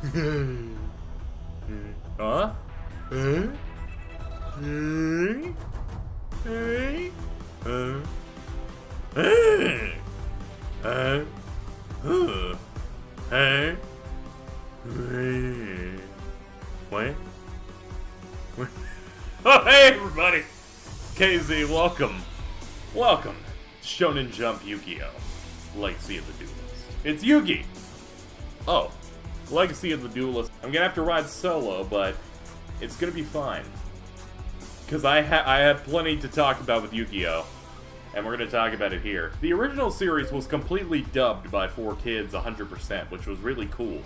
Huh? Hey? What? Oh, hey everybody! KZ, welcome. Welcome to Shonen Jump Yu-Gi-Oh! Legacy of the Duelist. It's Yugi! Oh, Legacy of the Duelist. I'm gonna have to ride solo, but it's gonna be fine. Because I have plenty to talk about with Yu-Gi-Oh! And we're gonna talk about it here. The original series was completely dubbed by 4Kids 100%, which was really cool.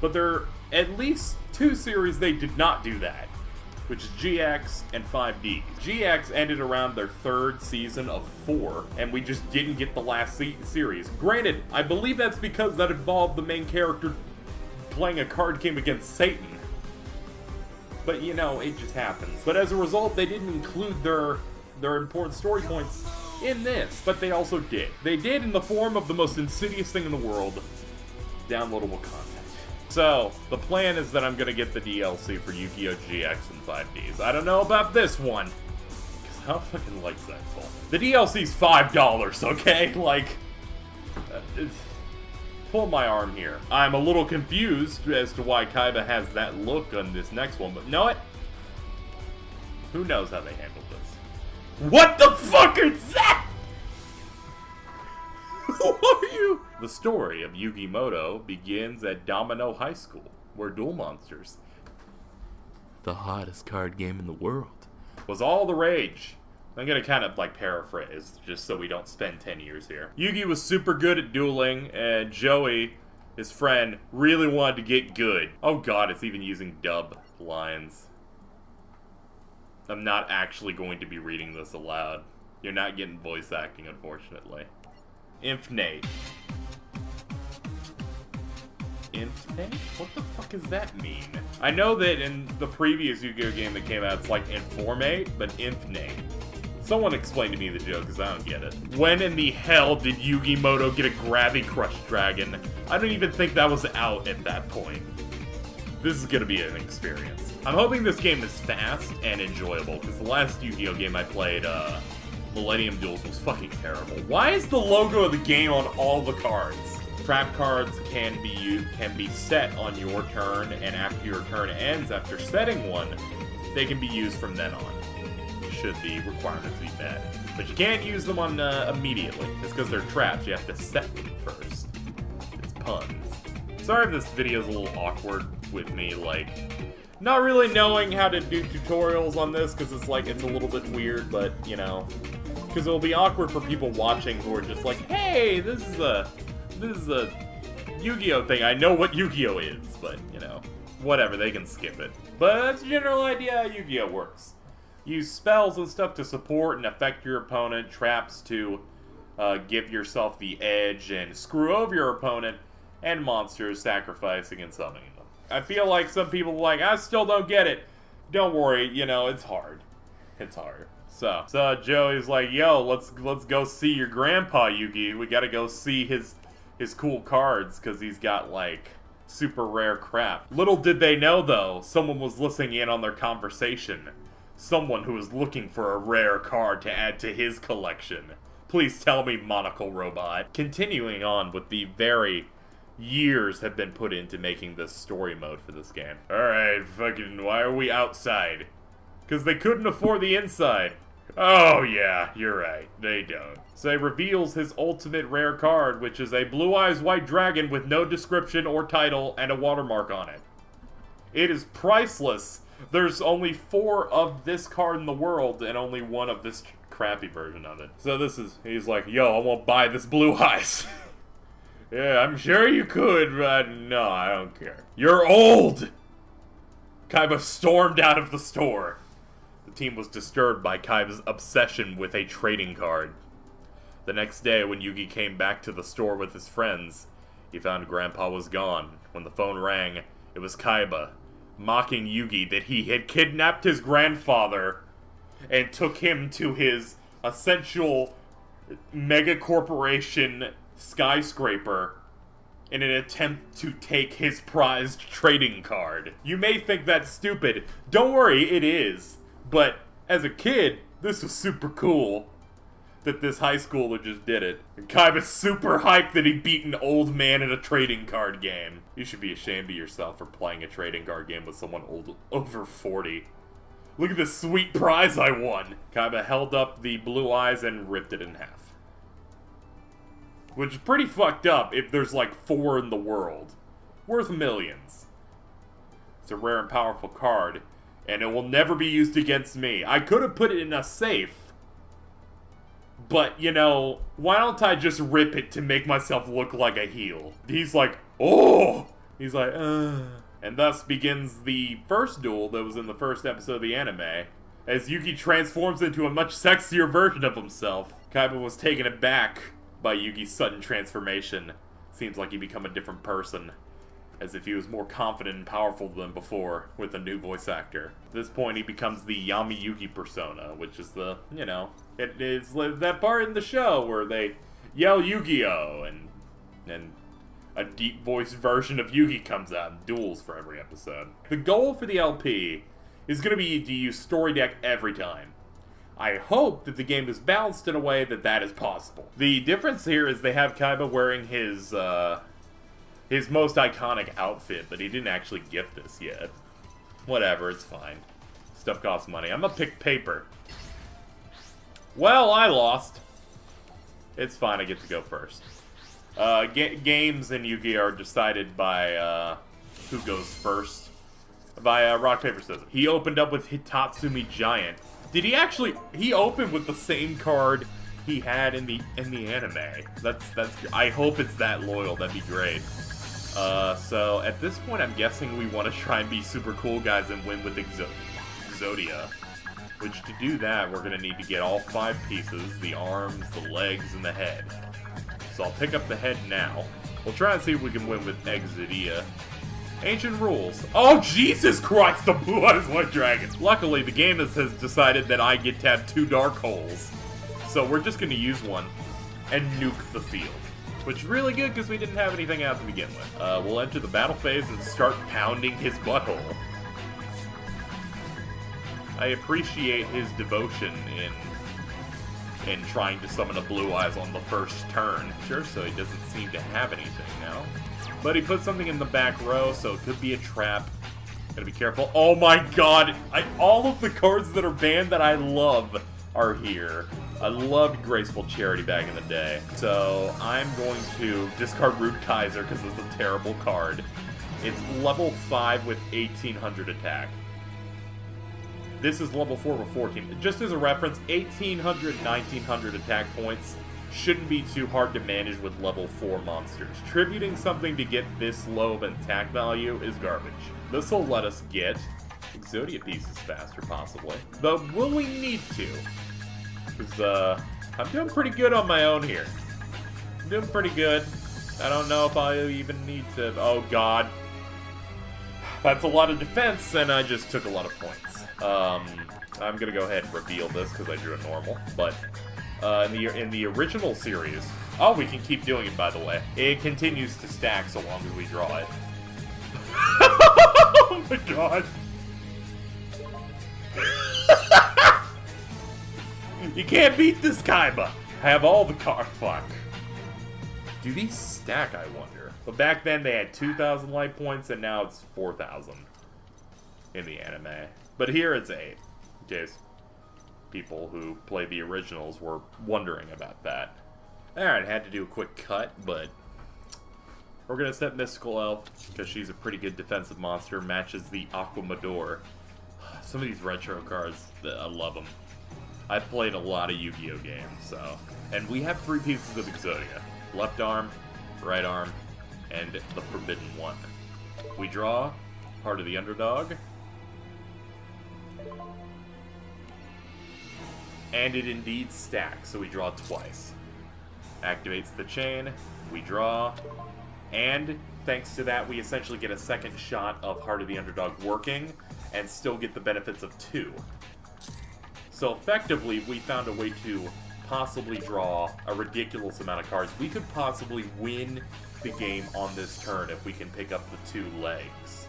But there are at least two series they did not do that, which is GX and 5D. GX ended around their third season of 4, and we just didn't get the last series. Granted, I believe that's because that involved the main character playing a card game against Satan. But you know, it just happens. But as a result, they didn't include their important story points in this, but they also did. They did in the form of the most insidious thing in the world, downloadable content. So, the plan is that I'm gonna get the DLC for Yu-Gi-Oh! GX and 5Ds. I don't know about this one, because how fucking likes that full? The DLC's $5, okay? Like, pull my arm here. I'm a little confused as to why Kaiba has that look on this next one, but know it? Who knows how they handled this? What the fuck is that? Who are you? The story of Yugi Moto begins at Domino High School, where Duel Monsters, the hottest card game in the world, was all the rage. I'm gonna kind of like paraphrase, just so we don't spend 10 years here. Yugi was super good at dueling, and Joey, his friend, really wanted to get good. Oh god, it's even using dub lines. I'm not actually going to be reading this aloud. You're not getting voice acting, unfortunately. Infnate. Infnate? What the fuck does that mean? I know that in the previous Yu-Gi-Oh! Game that came out, it's like Informate, but Infnate. Someone explain to me the joke, because I don't get it. When in the hell did Yugi Moto get a Gravity Crush Dragon? I don't even think that was out at that point. This is gonna be an experience. I'm hoping this game is fast and enjoyable, because the last Yu-Gi-Oh! Game I played, Millennium Duels was fucking terrible. Why is the logo of the game on all the cards? Trap cards can be set on your turn, and after your turn ends, after setting one, they can be used from then on, should the requirements be met. But you can't use them on immediately. It's because they're traps. You have to set them first. It's puns. Sorry if this video is a little awkward with me, like, not really knowing how to do tutorials on this, because it's like, it's a little bit weird, but, you know, because it'll be awkward for people watching who are just like, hey, this is a Yu-Gi-Oh! Thing. I know what Yu-Gi-Oh! Is, but, you know, whatever, they can skip it. But that's the general idea how Yu-Gi-Oh! Works. Use spells and stuff to support and affect your opponent, traps to give yourself the edge and screw over your opponent, and monsters sacrificing and summoning them. I feel like some people are like, I still don't get it. Don't worry, you know, it's hard. It's hard. So Joey's like, yo, let's go see your grandpa, Yugi. We gotta go see his cool cards, because he's got, like, super rare crap. Little did they know, though, someone was listening in on their conversation. Someone who was looking for a rare card to add to his collection. Please tell me, Monocle Robot. Continuing on with the very years have been put into making this story mode for this game. Alright, fucking, why are we outside? Because they couldn't afford the inside. Oh yeah, you're right, they don't. So he reveals his ultimate rare card, which is a Blue Eyes White Dragon with no description or title and a watermark on it. It is priceless. There's only 4 of this card in the world and only 1 of this crappy version of it. So he's like, yo, I won't buy this Blue Eyes. Yeah, I'm sure you could, but no, I don't care. You're old! Kaiba stormed out of the store. The team was disturbed by Kaiba's obsession with a trading card. The next day, when Yugi came back to the store with his friends, he found Grandpa was gone. When the phone rang, it was Kaiba, mocking Yugi that he had kidnapped his grandfather and took him to his essential mega corporation skyscraper in an attempt to take his prized trading card. You may think that's stupid. Don't worry, it is. But as a kid, this was super cool that this high schooler just did it. And Kaiba's super hyped that he beat an old man in a trading card game. You should be ashamed of yourself for playing a trading card game with someone over 40. Look at this sweet prize I won. Kaiba held up the blue eyes and ripped it in half. Which is pretty fucked up if there's like 4 in the world. Worth millions. It's a rare and powerful card, and it will never be used against me. I could have put it in a safe, but, you know, why don't I just rip it to make myself look like a heel? He's like, oh! He's like, And thus begins the first duel that was in the first episode of the anime, as Yugi transforms into a much sexier version of himself. Kaiba was taken aback by Yugi's sudden transformation. Seems like he become a different person, as if he was more confident and powerful than before with a new voice actor. At this point, he becomes the Yami Yugi persona, which is the, you know, it is that part in the show where they yell Yu-Gi-Oh! and a deep-voiced version of Yugi comes out and duels for every episode. The goal for the LP is going to be to use Story Deck every time. I hope that the game is balanced in a way that that is possible. The difference here is they have Kaiba wearing his most iconic outfit, but he didn't actually get this yet. Whatever, it's fine. Stuff costs money. I'm gonna pick paper. Well, I lost. It's fine, I get to go first. Games in Yu-Gi-Oh! Are decided by who goes first. By rock, paper, scissors. He opened up with Hitatsumi Giant. Did he actually... He opened with the same card he had in the anime. That's I hope it's that loyal. That'd be great. So at this point, I'm guessing we want to try and be super cool guys and win with Exodia. Which, to do that, we're going to need to get all 5 pieces, the arms, the legs, and the head. So I'll pick up the head now. We'll try and see if we can win with Exodia. Ancient rules. Oh, Jesus Christ, the Blue Eyes White Dragon! Luckily, the game has decided that I get to have 2 dark holes. So we're just going to use one and nuke the field. Which is really good because we didn't have anything out to begin with. We'll enter the battle phase and start pounding his butthole. I appreciate his devotion in trying to summon a Blue Eyes on the first turn. Sure, so he doesn't seem to have anything now. But he put something in the back row, so it could be a trap. Gotta be careful. Oh my god! All of the cards that are banned that I love are here. I loved Graceful Charity back in the day. So I'm going to discard Rude Kaiser because it's a terrible card. It's level 5 with 1800 attack. This is level 4 with 14. Just as a reference, 1800, 1900 attack points shouldn't be too hard to manage with level 4 monsters. Tributing something to get this low of an attack value is garbage. This will let us get Exodia pieces faster, possibly. But will we need to? Because, I'm doing pretty good on my own here. I'm doing pretty good. I don't know if I even need to... Oh, God. That's a lot of defense, and I just took a lot of points. I'm gonna go ahead and reveal this, because I drew a normal. But, in the original series... Oh, we can keep doing it, by the way. It continues to stack so long as we draw it. Oh, my God. You can't beat this Kaiba! Have all the cards. Fuck. Do these stack, I wonder? But back then they had 2,000 life points, and now it's 4,000 in the anime. But here it's 8, in case people who played the originals were wondering about that. Alright, had to do a quick cut, but we're gonna set Mystical Elf, because she's a pretty good defensive monster, matches the Aquamador. Some of these retro cards, I love them. I've played a lot of Yu-Gi-Oh! Games, so... And we have 3 pieces of Exodia. Left arm, right arm, and the Forbidden One. We draw Heart of the Underdog. And it indeed stacks, so we draw twice. Activates the chain, we draw, and thanks to that we essentially get a second shot of Heart of the Underdog working, and still get the benefits of 2. So effectively, we found a way to possibly draw a ridiculous amount of cards. We could possibly win the game on this turn if we can pick up the 2 legs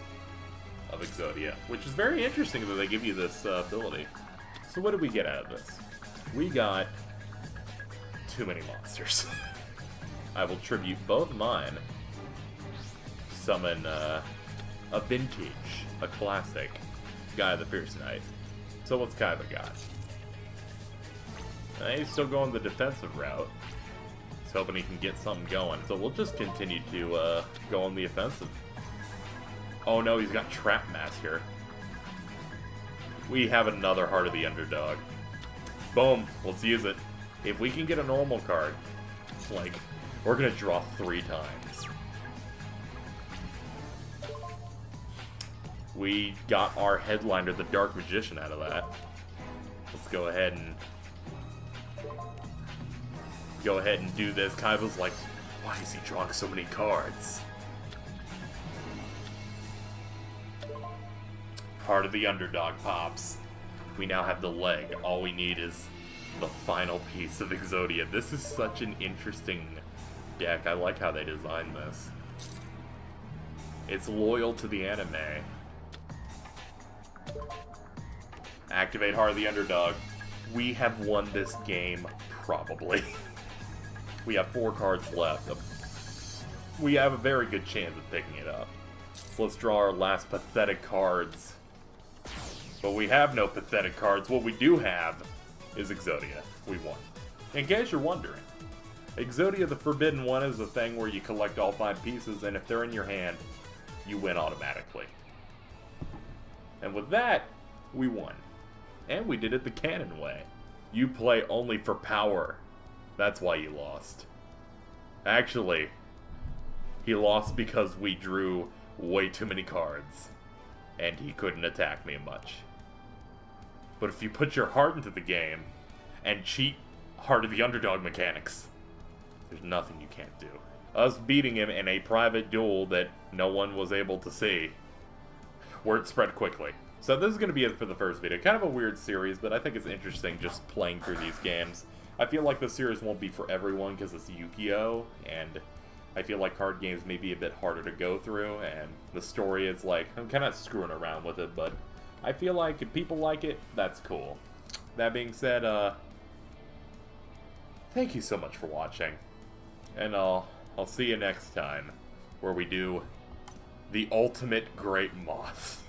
of Exodia, which is very interesting that they give you this ability. So what did we get out of this? We got too many monsters. I will tribute both mine. Summon a vintage, a classic, Guy of the Fierce Knight. So what's Kaiba got? He's still going the defensive route. He's hoping he can get something going. So we'll just continue to go on the offensive. Oh no, he's got Trap Master. We have another Heart of the Underdog. Boom, let's use it. If we can get a normal card, like, we're gonna draw 3 times. We got our headliner, the Dark Magician, out of that. Let's go ahead and do this. Kaiba's like, why is he drawing so many cards? Heart of the Underdog pops. We now have the leg. All we need is the final piece of Exodia. This is such an interesting deck. I like how they designed this. It's loyal to the anime. Activate Heart of the Underdog. We have won this game, probably. We have 4 cards left. We have a very good chance of picking it up. So let's draw our last pathetic cards. But we have no pathetic cards. What we do have is Exodia. We won. In case you're wondering, Exodia the Forbidden One is a thing where you collect all 5 pieces, and if they're in your hand, you win automatically. And with that, we won. And we did it the canon way. You play only for power. That's why you lost. Actually, he lost because we drew way too many cards, and he couldn't attack me much. But if you put your heart into the game, and cheat Heart of the Underdog mechanics, there's nothing you can't do. Us beating him in a private duel that no one was able to see, word spread quickly. So this is going to be it for the first video. Kind of a weird series, but I think it's interesting just playing through these games. I feel like the series won't be for everyone because it's Yu-Gi-Oh! And I feel like card games may be a bit harder to go through, and the story is like, I'm kind of screwing around with it, but I feel like if people like it, that's cool. That being said, thank you so much for watching, and I'll see you next time, where we do the ultimate Great Moth.